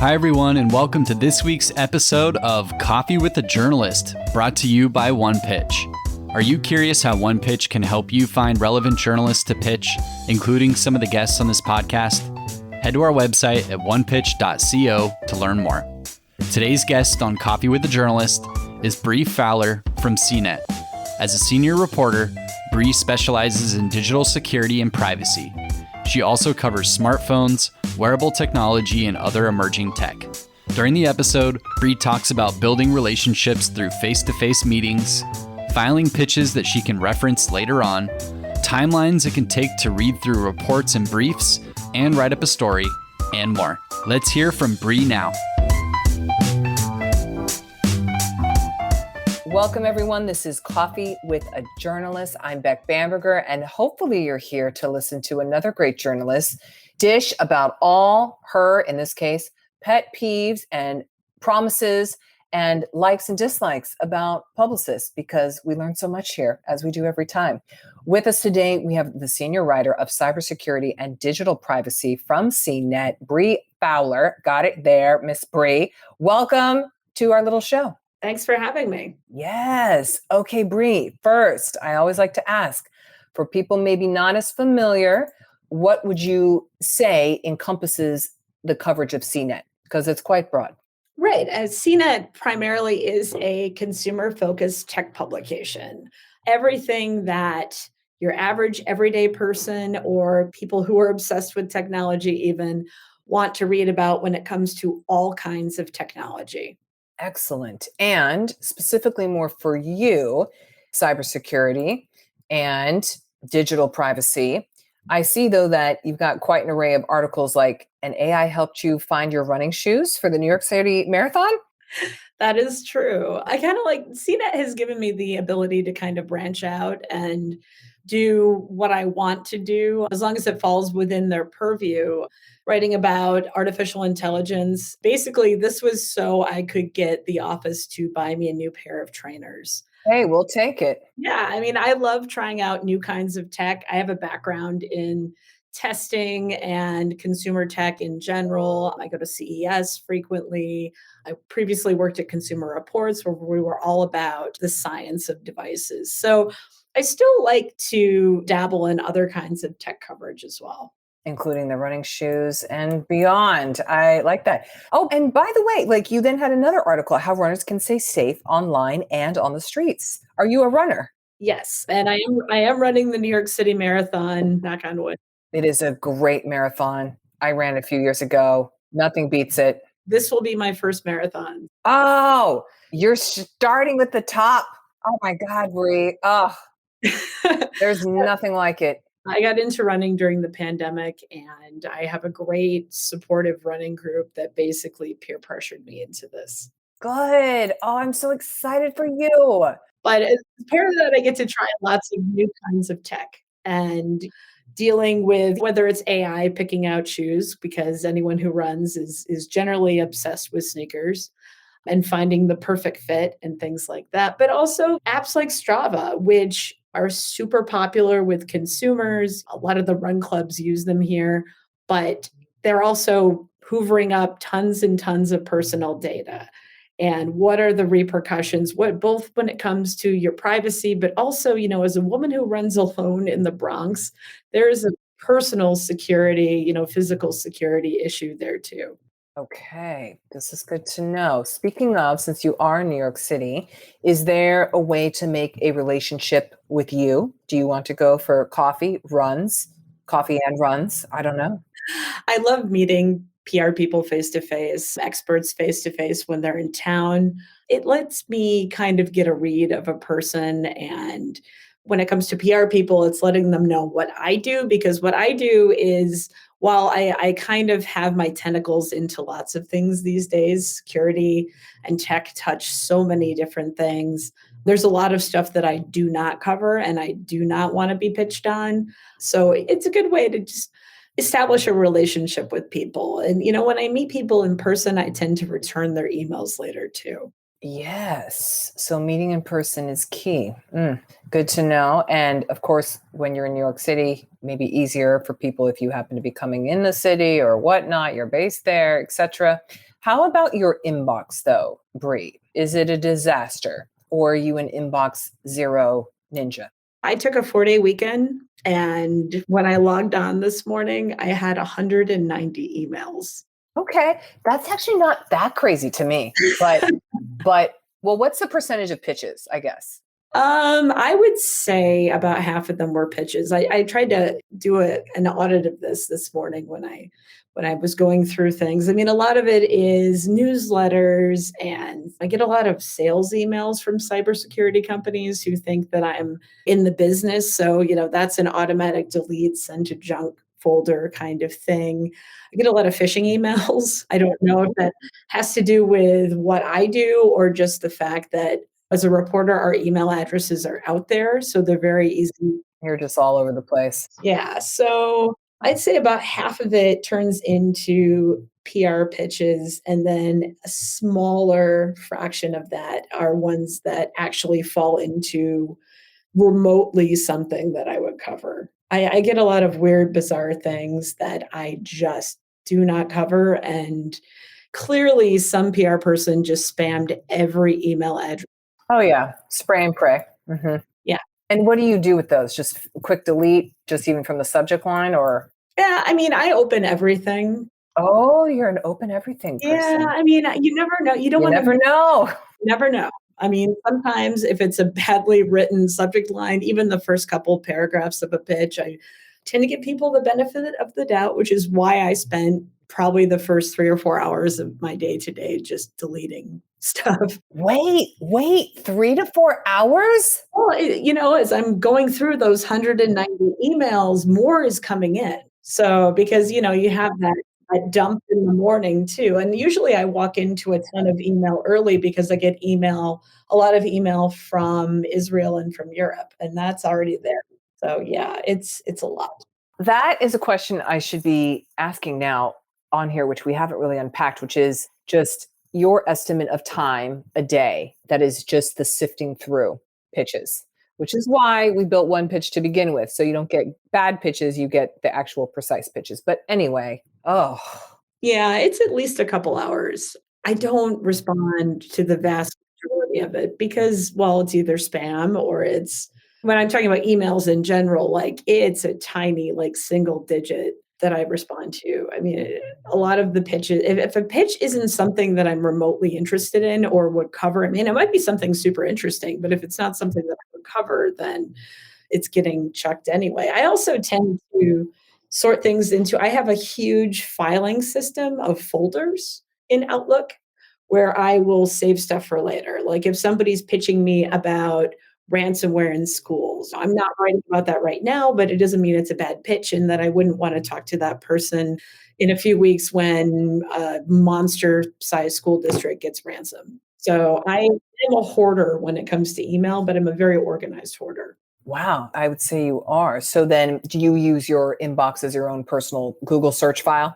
Hi, everyone, and welcome to this week's episode of Coffee with a Journalist, brought to you by OnePitch. Are you curious how OnePitch can help you find relevant journalists to pitch, including some of the guests on this podcast? Head to our website at onepitch.co to learn more. Today's guest on Coffee with a Journalist is Bree Fowler from CNET. As a senior reporter, Bree specializes in digital security and privacy. She also covers smartphones, wearable technology, and other emerging tech. During the episode, Bree talks about building relationships through face-to-face meetings, filing pitches that she can reference later on, timelines it can take to read through reports and briefs, and write up a story, and more. Let's hear from Bree now. Welcome, everyone. This is Coffee with a Journalist. I'm Beck Bamberger, and hopefully you're here to listen to another great journalist dish about all her, in this case, pet peeves and promises and likes and dislikes about publicists, because we learn so much here, as we do every time. With us today, we have the senior writer of Cybersecurity and Digital Privacy from CNET, Bree Fowler. Got it there, Miss Bree. Welcome to our little show. Thanks for having me. Yes. Okay, Bree. First, I always like to ask, for people maybe not as familiar, what would you say encompasses the coverage of CNET? Because it's quite broad. Right. As CNET primarily is a consumer-focused tech publication. Everything that your average everyday person or people who are obsessed with technology even want to read about when it comes to all kinds of technology. Excellent. And specifically more for you, cybersecurity and digital privacy. I see, though, that you've got quite an array of articles like an AI helped you find your running shoes for the New York City Marathon. That is true. I kind of like CNET has given me the ability to kind of branch out and do what I want to do, as long as it falls within their purview. Writing about artificial intelligence. Basically, this was so I could get the office to buy me a new pair of trainers. Hey, we'll take it. Yeah, I mean, I love trying out new kinds of tech. I have a background in testing and consumer tech in general. I go to CES frequently. I previously worked at Consumer Reports, where we were all about the science of devices. So I still like to dabble in other kinds of tech coverage as well, including the running shoes and beyond. I like that. Oh, and by the way, like, you then had another article, how runners can stay safe online and on the streets. Are you a runner? Yes, and I am running the New York City Marathon, knock on wood. It is a great marathon. I ran a few years ago. Nothing beats it. This will be my first marathon. Oh, you're starting with the top. Oh my God, Bree. Oh, there's nothing like it. I got into running during the pandemic, and I have a great supportive running group that basically peer pressured me into this. Good. Oh, I'm so excited for you. But as part of that, I get to try lots of new kinds of tech and dealing with whether it's AI picking out shoes, because anyone who runs is generally obsessed with sneakers, and finding the perfect fit and things like that. But also apps like Strava, which are super popular with consumers. A lot of the run clubs use them here, but they're also hoovering up tons and tons of personal data. And what are the repercussions, both when it comes to your privacy, but also, as a woman who runs alone in the Bronx, there's a personal security, physical security issue there too. Okay, this is good to know. Speaking of, since you are in New York City, is there a way to make a relationship with you? Do you want to go for coffee and runs? I don't know. I love meeting PR people face-to-face, experts face-to-face when they're in town. It lets me kind of get a read of a person. And when it comes to PR people, it's letting them know what I do, because what I do is, while I kind of have my tentacles into lots of things these days, security and tech touch so many different things. There's a lot of stuff that I do not cover and I do not want to be pitched on. So it's a good way to just establish a relationship with people. And, when I meet people in person, I tend to return their emails later too. Yes. So meeting in person is key. Good to know. And of course, when you're in New York City, maybe easier for people if you happen to be coming in the city or whatnot, you're based there, etc. How about your inbox though, Bree? Is it a disaster or are you an inbox zero ninja? I took a 4-day weekend, and when I logged on this morning, I had 190 emails. Okay, that's actually not that crazy to me. But well, what's the percentage of pitches, I guess? I would say about half of them were pitches. I tried to do an audit of this morning when I was going through things. I mean, a lot of it is newsletters, and I get a lot of sales emails from cybersecurity companies who think that I'm in the business. So, that's an automatic delete, send to junk folder kind of thing. I get a lot of phishing emails. I don't know if that has to do with what I do or just the fact that as a reporter, our email addresses are out there, so they're very easy. You're just all over the place. Yeah, so I'd say about half of it turns into PR pitches, and then a smaller fraction of that are ones that actually fall into remotely something that I would cover. I get a lot of weird, bizarre things that I just do not cover, and clearly some PR person just spammed every email address. Oh yeah, spray and pray. Yeah. And what do you do with those? Just quick delete, just even from the subject line, or Yeah, I mean, I open everything. oh, you're an open everything Yeah, person. I mean, you never know. You don't You wanna never know. never know. I mean, sometimes if it's a badly written subject line, even the first couple paragraphs of a pitch, I tend to give people the benefit of the doubt, which is why I spent probably the first 3 or 4 hours of my day today just deleting stuff. Wait, 3 to 4 hours? Well, as I'm going through those 190 emails, more is coming in. So, because, you have that dump in the morning too. And usually I walk into a ton of email early because I get a lot of email from Israel and from Europe, and that's already there. So yeah, it's a lot. That is a question I should be asking now on here, which we haven't really unpacked, which is just your estimate of time a day that is just the sifting through pitches, which is why we built OnePitch to begin with. So you don't get bad pitches, you get the actual precise pitches. But anyway, oh, Yeah, it's at least a couple hours. I don't respond to the vast majority of it because, well, it's either spam or it's when I'm talking about emails in general, like it's a tiny, like single digit that I respond to. I mean, a lot of the pitches, if a pitch isn't something that I'm remotely interested in or would cover, I mean, it might be something super interesting, but if it's not something that I would cover, then it's getting chucked anyway. I also tend to sort things into I have a huge filing system of folders in Outlook where I will save stuff for later. Like if somebody's pitching me about ransomware in schools, I'm not writing about that right now, but it doesn't mean it's a bad pitch and that I wouldn't want to talk to that person in a few weeks when a monster sized school district gets ransom. So I am a hoarder when it comes to email, but I'm a very organized hoarder. wow, I would say you are. So then do you use your inbox as your own personal Google search file?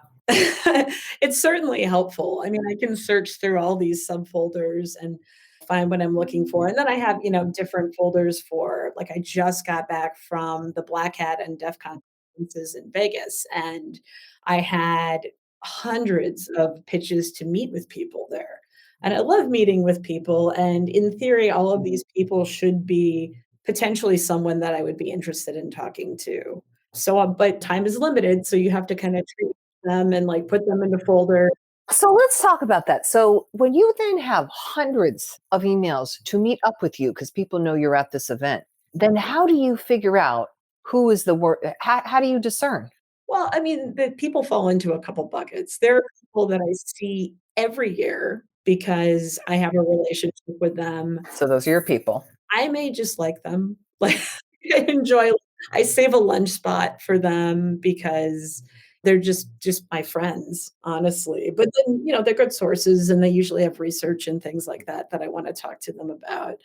It's certainly helpful. I mean, I can search through all these subfolders and find what I'm looking for. And then I have, different folders for like I just got back from the Black Hat and DEF CON conferences in Vegas, and I had hundreds of pitches to meet with people there. And I love meeting with people. And in theory, all of these people should be potentially someone that I would be interested in talking to. So, but time is limited. So you have to kind of treat them and like put them in a folder. So let's talk about that. So when you then have hundreds of emails to meet up with you because people know you're at this event, then how do you figure out who is the word? How do you discern? Well, I mean, the people fall into a couple buckets. There are people that I see every year because I have a relationship with them. So those are your people. I may just like them. Like I enjoy I save a lunch spot for them because they're just my friends, honestly. But then, they're good sources and they usually have research and things like that that I want to talk to them about.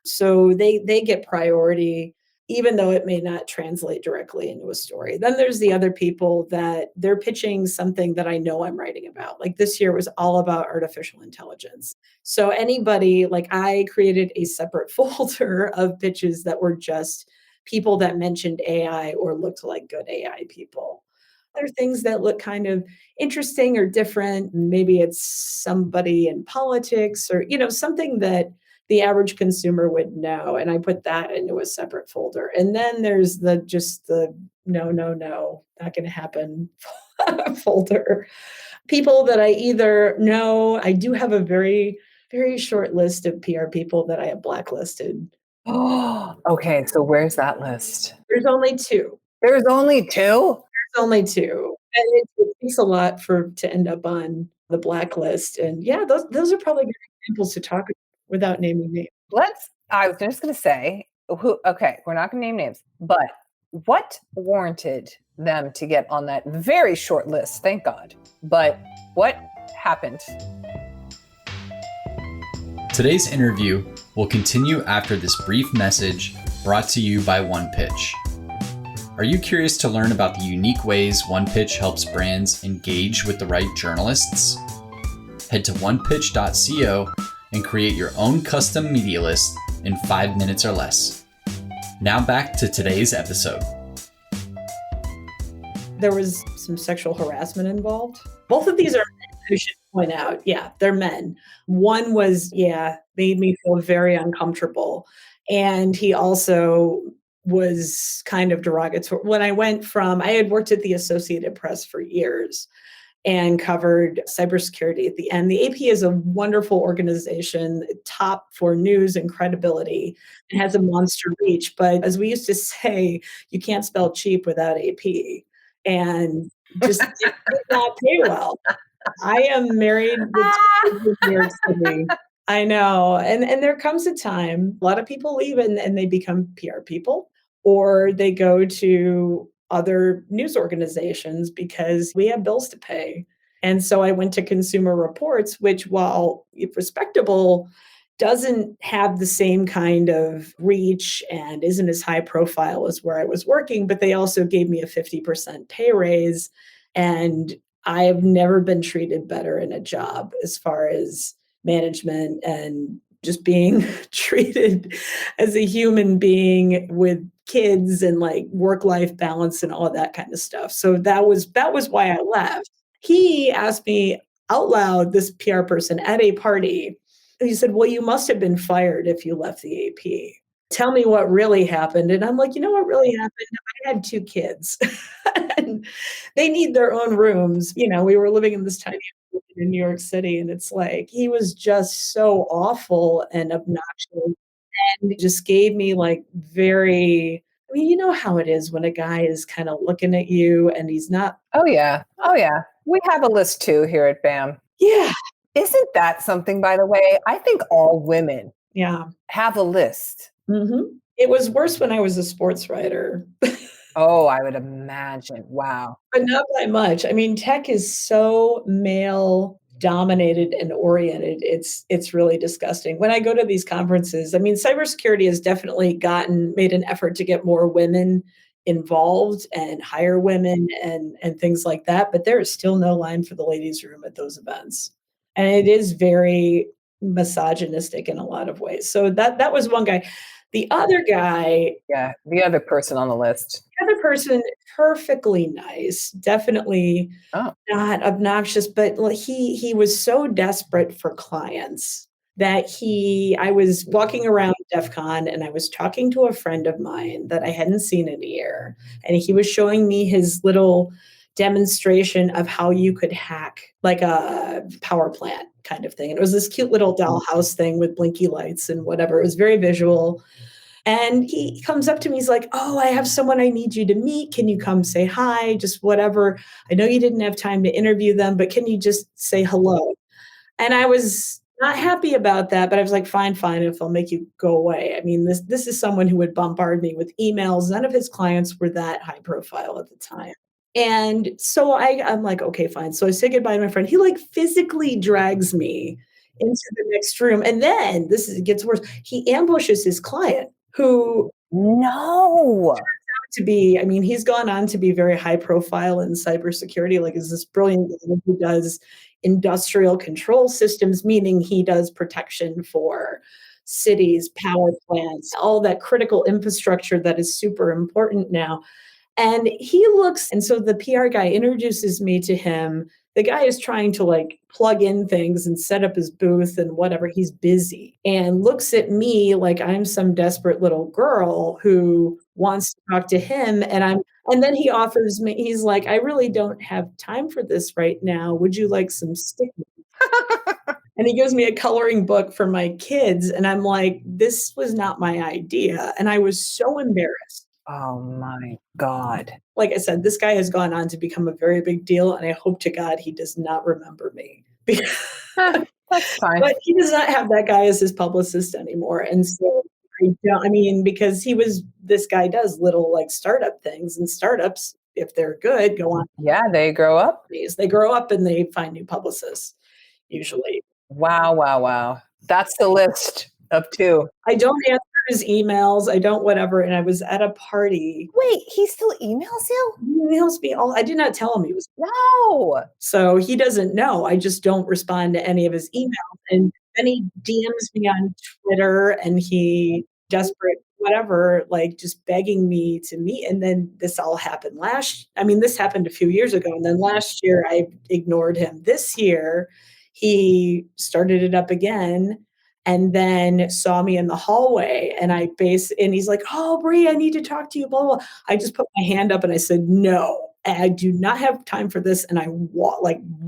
So they get priority even though it may not translate directly into a story. Then there's the other people that they're pitching something that I know I'm writing about. Like this year was all about artificial intelligence. So anybody, like I created a separate folder of pitches that were just people that mentioned AI or looked like good AI people. There are things that look kind of interesting or different. Maybe it's somebody in politics or, something that the average consumer would know. And I put that into a separate folder. And then there's the no, no, no, not going to happen folder. People that I either know, I do have a very, very short list of PR people that I have blacklisted. Oh, okay. So where's that list? There's only two. There's only two? There's only two. And it takes a lot to end up on the blacklist. And yeah, those are probably good examples to talk about without naming names. I was just going to say, okay, we're not going to name names, but what warranted them to get on that very short list? Thank God. But what happened? Today's interview will continue after this brief message brought to you by OnePitch. Are you curious to learn about the unique ways OnePitch helps brands engage with the right journalists? Head to onepitch.co and create your own custom media list in 5 minutes or less. Now back to today's episode. There was some sexual harassment involved. Both of these are men, who should point out. Yeah, they're men. One was, made me feel very uncomfortable. And he also was kind of derogatory. When I had worked at the Associated Press for years and covered cybersecurity at the end. The AP is a wonderful organization, top for news and credibility. It has a monster reach, but as we used to say, you can't spell cheap without AP. And just did not pay well. I am married with 2 kids in New York City. I know. And there comes a time, a lot of people leave and they become PR people, or they go to other news organizations because we have bills to pay. And so I went to Consumer Reports, which, while respectable, doesn't have the same kind of reach and isn't as high profile as where I was working, but they also gave me a 50% pay raise. And I have never been treated better in a job as far as management and just being treated as a human being with kids and like work-life balance and all of that kind of stuff. So that was why I left. He asked me out loud, this PR person at a party, he said, well, you must have been fired if you left the AP. Tell me what really happened. And I'm like, you know what really happened? I had 2 kids and they need their own rooms. We were living in this tiny in New York City, and it's like, he was just so awful and obnoxious and just gave me like very, you know how it is when a guy is kind of looking at you and he's not. Oh, yeah. We have a list too here at BAM. Yeah. Isn't that something, by the way? I think all women have a list. Mm-hmm. It was worse when I was a sports writer. Oh, I would imagine. Wow. But not by much. I mean, tech is so male dominated and oriented. It's really disgusting. When I go to these conferences, I mean, cybersecurity has definitely made an effort to get more women involved and hire women and things like that. But there is still no line for the ladies' room at those events. And it is very misogynistic in a lot of ways. So that was one guy. The other guy. Yeah, the other person on the list. The other person, perfectly nice, definitely not obnoxious, but he was so desperate for clients that I was walking around DEF CON and I was talking to a friend of mine that I hadn't seen in a year. And he was showing me his little demonstration of how you could hack like a power plant kind of thing. And it was this cute little dollhouse thing with blinky lights and whatever. It was very visual. And he comes up to me, he's like, oh, I have someone I need you to meet. Can you come say hi? Just whatever. I know you didn't have time to interview them, but can you just say hello? And I was not happy about that, but I was like, fine, if I'll make you go away. I mean, this is someone who would bombard me with emails. None of his clients were that high profile at the time. And so I'm like, okay, fine. So I say goodbye to my friend. He like physically drags me into the next room. And then it gets worse. He ambushes his client who to be, I mean, he's gone on to be very high profile in cybersecurity, like is this brilliant guy who does industrial control systems, meaning he does protection for cities, power plants, all that critical infrastructure that is super important now. And he looks, and so the PR guy introduces me to him. The guy is trying to like plug in things and set up his booth and whatever. He's busy and looks at me like I'm some desperate little girl who wants to talk to him. And then he offers me, he's like, I really don't have time for this right now. Would you like some stickers? And he gives me a coloring book for my kids. And I'm like, this was not my idea. And I was so embarrassed. Oh my God. Like I said, this guy has gone on to become a very big deal. And I hope to God he does not remember me. That's fine. But he does not have that guy as his publicist anymore. And so because this guy does little like startup things, and startups, if they're good, go on. Yeah, they grow up. They grow up and they find new publicists, usually. Wow. That's the list of 2. I don't answer his emails. I don't whatever. And I was at a party. Wait, he still emails you? He emails me all. I did not tell him he was. No. So he doesn't know. I just don't respond to any of his emails. And then he DMs me on Twitter, and he desperate, whatever, like just begging me to meet. And then this all happened this happened a few years ago. And then last year I ignored him. This year he started it up again, and then saw me in the hallway, and and he's like, oh, Bree, I need to talk to you, blah, blah, blah. I just put my hand up and I said, no, I do not have time for this. And I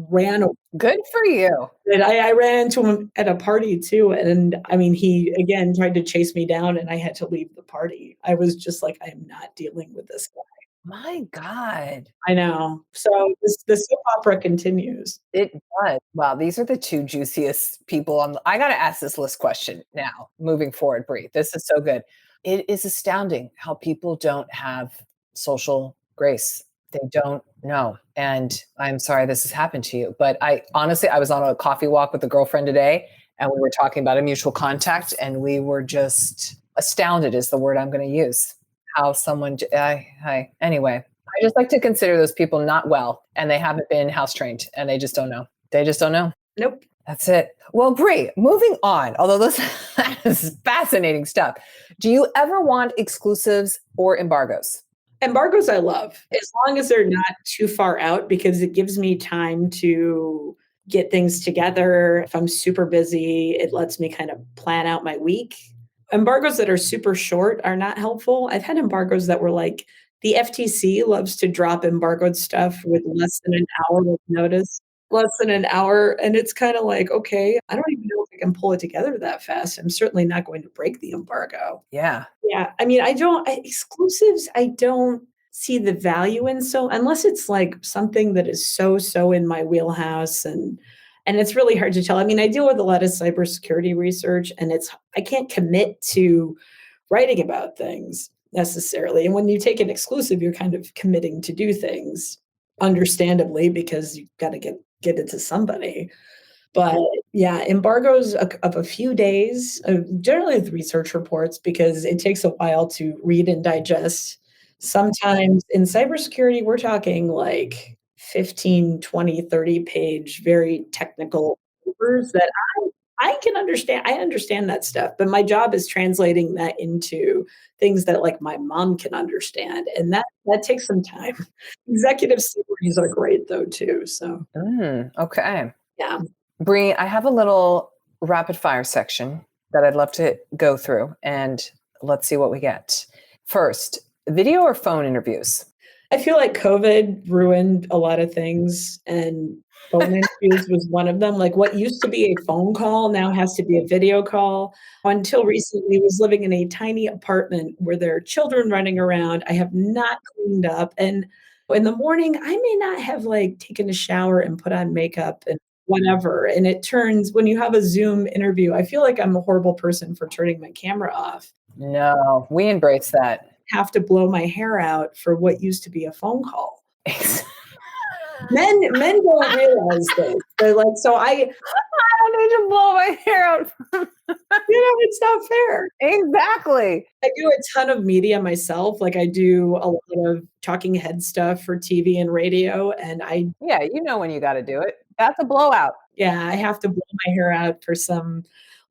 ran away. Good for you. And I ran into him at a party too. And he again tried to chase me down, and I had to leave the party. I was just like, I am not dealing with this guy. My God. I know. So the soap opera continues. It does. Wow, these are the 2 juiciest people I got to ask this list question now, moving forward, Bree. This is so good. It is astounding how people don't have social grace. They don't know. And I'm sorry this has happened to you, but I was on a coffee walk with a girlfriend today, and we were talking about a mutual contact, and we were just astounded is the word I'm going to use. How someone, anyway, I just like to consider those people not well, and they haven't been house trained, and they just don't know. They just don't know. Nope. That's it. Well, Bree, moving on, although that is fascinating stuff. Do you ever want exclusives or embargoes? Embargoes I love, as long as they're not too far out, because it gives me time to get things together. If I'm super busy, it lets me kind of plan out my week. Embargoes that are super short are not helpful. I've had embargoes that were like, the FTC loves to drop embargoed stuff with less than an hour of notice. Less than an hour. And it's kind of like, okay, I don't even know if I can pull it together that fast. I'm certainly not going to break the embargo. Yeah. Yeah. Exclusives, I don't see the value in. So unless it's like something that is so in my wheelhouse, and it's really hard to tell. I deal with a lot of cybersecurity research, and I can't commit to writing about things necessarily. And when you take an exclusive, you're kind of committing to do things, understandably, because you've got to get it to somebody. But yeah, embargoes of a few days, generally with research reports, because it takes a while to read and digest. Sometimes in cybersecurity, we're talking like 15, 20, 30 page, very technical papers that I can understand. I understand that stuff, but my job is translating that into things that like my mom can understand. And that takes some time. Executive summaries are great though too. So okay. Yeah. Bree, I have a little rapid fire section that I'd love to go through, and let's see what we get. First, video or phone interviews? I feel like COVID ruined a lot of things, and phone interviews was one of them. Like what used to be a phone call now has to be a video call. Until recently, I was living in a tiny apartment where there are children running around. I have not cleaned up. And in the morning, I may not have like taken a shower and put on makeup and whatever. And it turns, when you have a Zoom interview, I feel like I'm a horrible person for turning my camera off. No, we embrace that. Have to blow my hair out for what used to be a phone call. Men don't realize this. They're like, so I don't need to blow my hair out. It's not fair. Exactly. I do a ton of media myself. Like I do a lot of talking head stuff for TV and radio. And when you got to do it. That's a blowout. Yeah, I have to blow my hair out for some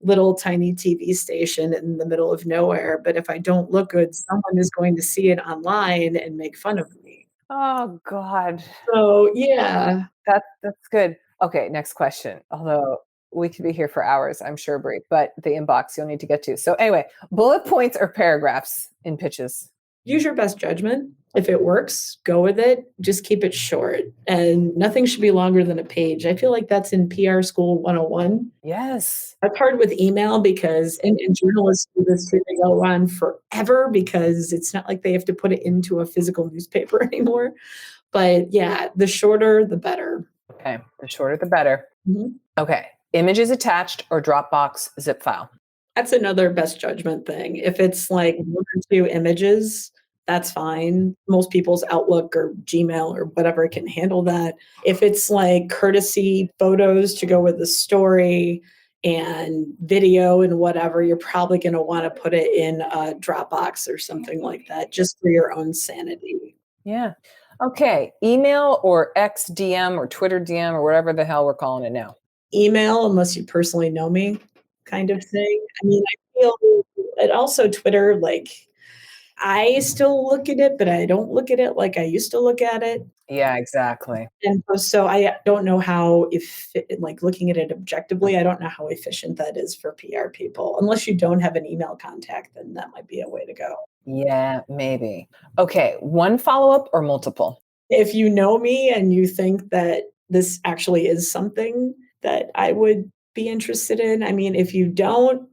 little tiny TV station in the middle of nowhere. But if I don't look good, someone is going to see it online and make fun of me. Oh God. So yeah. That's good. Okay, next question. Although we could be here for hours, I'm sure, Bree, but the inbox you'll need to get to. So anyway, bullet points or paragraphs in pitches? Use your best judgment. If it works, go with it. Just keep it short. And nothing should be longer than a page. I feel like that's in PR School 101. Yes. That's hard with email because, and journalists do this too, they go on forever because it's not like they have to put it into a physical newspaper anymore. But yeah, the shorter, the better. Okay, the shorter, the better. Mhm. Okay, images attached or Dropbox zip file? That's another best judgment thing. If it's like 1 or 2 images, that's fine. Most people's Outlook or Gmail or whatever can handle that. If it's like courtesy photos to go with the story and video and whatever, you're probably going to want to put it in a Dropbox or something like that, just for your own sanity. Yeah. Okay, email or XDM or Twitter DM or whatever the hell we're calling it now? Email, unless you personally know me, kind of thing. I mean, I feel, and also Twitter, like, I still look at it, but I don't look at it like I used to look at it. Yeah, exactly. And so I don't know how, if like looking at it objectively, I don't know how efficient that is for PR people. Unless you don't have an email contact, then that might be a way to go. Yeah, maybe. Okay, one follow-up or multiple? If you know me and you think that this actually is something that I would be interested in, I mean, if you don't,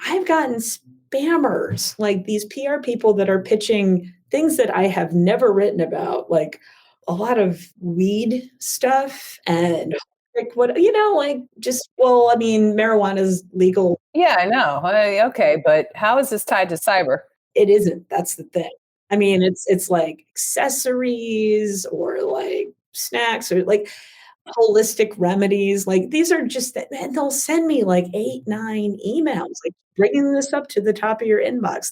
I've gotten spammers, like these PR people that are pitching things that I have never written about, like a lot of weed stuff and like what, like just, well, I mean, marijuana is legal. Yeah, I know. Okay, but how is this tied to cyber? It isn't. That's the thing. I mean, it's like accessories or like snacks or like holistic remedies. Like these are just, and they'll send me like 8, 9 emails, like bringing this up to the top of your inbox.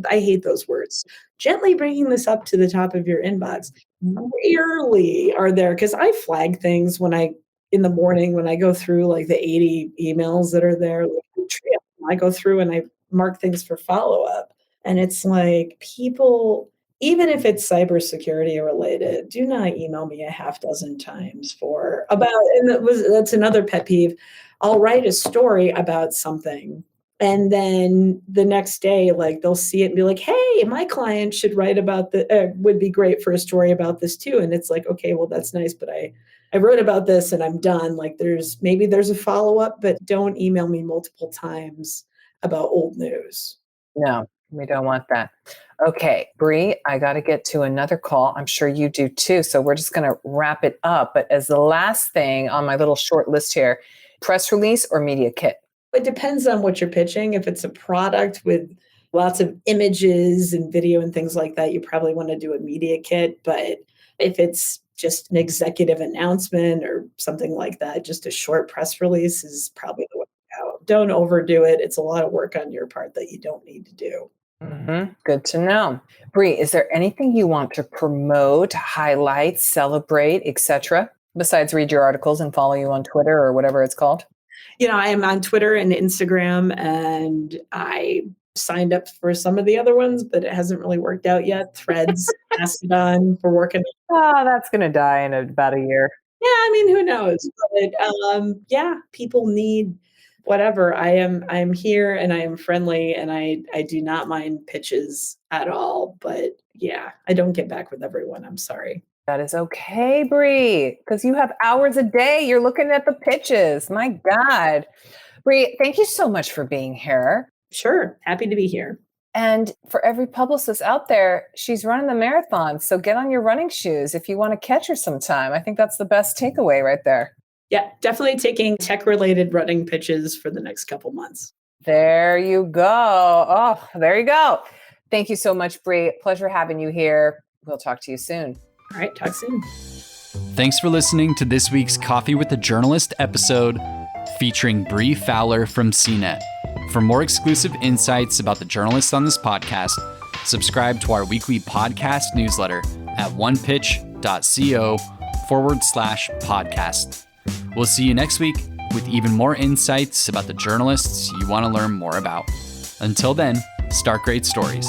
I hate those words. Gently bringing this up to the top of your inbox. Rarely are there, because I flag things in the morning when I go through like the 80 emails that are there. Like, I go through and I mark things for follow up. And it's like people, even if it's cybersecurity related, do not email me a half dozen times that's another pet peeve. I'll write a story about something and then the next day, like they'll see it and be like, hey, my client should write about would be great for a story about this too. And it's like, okay, well, that's nice, but I wrote about this and I'm done. Like there's a follow-up, but don't email me multiple times about old news. No, we don't want that. Okay, Bree, I got to get to another call. I'm sure you do too. So we're just going to wrap it up. But as the last thing on my little short list here, press release or media kit? It depends on what you're pitching. If it's a product with lots of images and video and things like that, you probably want to do a media kit. But if it's just an executive announcement or something like that, just a short press release is probably the way to go. Don't overdo it. It's a lot of work on your part that you don't need to do. Mm-hmm. Good to know. Bree, is there anything you want to promote, highlight, celebrate, etc., besides read your articles and follow you on Twitter or whatever it's called? I am on Twitter and Instagram, and I signed up for some of the other ones, but it hasn't really worked out yet. Threads, Mastodon, we're working. Oh, that's going to die in about a year. Yeah, I mean, who knows? But yeah, people need whatever. I'm here and I am friendly and I do not mind pitches at all. But yeah, I don't get back with everyone. I'm sorry. That is okay, Bree, because you have hours a day. You're looking at the pitches. My God. Bree, thank you so much for being here. Sure. Happy to be here. And for every publicist out there, she's running the marathon. So get on your running shoes if you want to catch her sometime. I think that's the best takeaway right there. Yeah, definitely taking tech-related running pitches for the next couple months. There you go. Oh, there you go. Thank you so much, Bree. Pleasure having you here. We'll talk to you soon. All right, talk soon. Thanks for listening to this week's Coffee with a Journalist episode featuring Bree Fowler from CNET. For more exclusive insights about the journalists on this podcast, subscribe to our weekly podcast newsletter at onepitch.co/podcast. We'll see you next week. with even more insights about the journalists you want to learn more about. Until then, start great stories.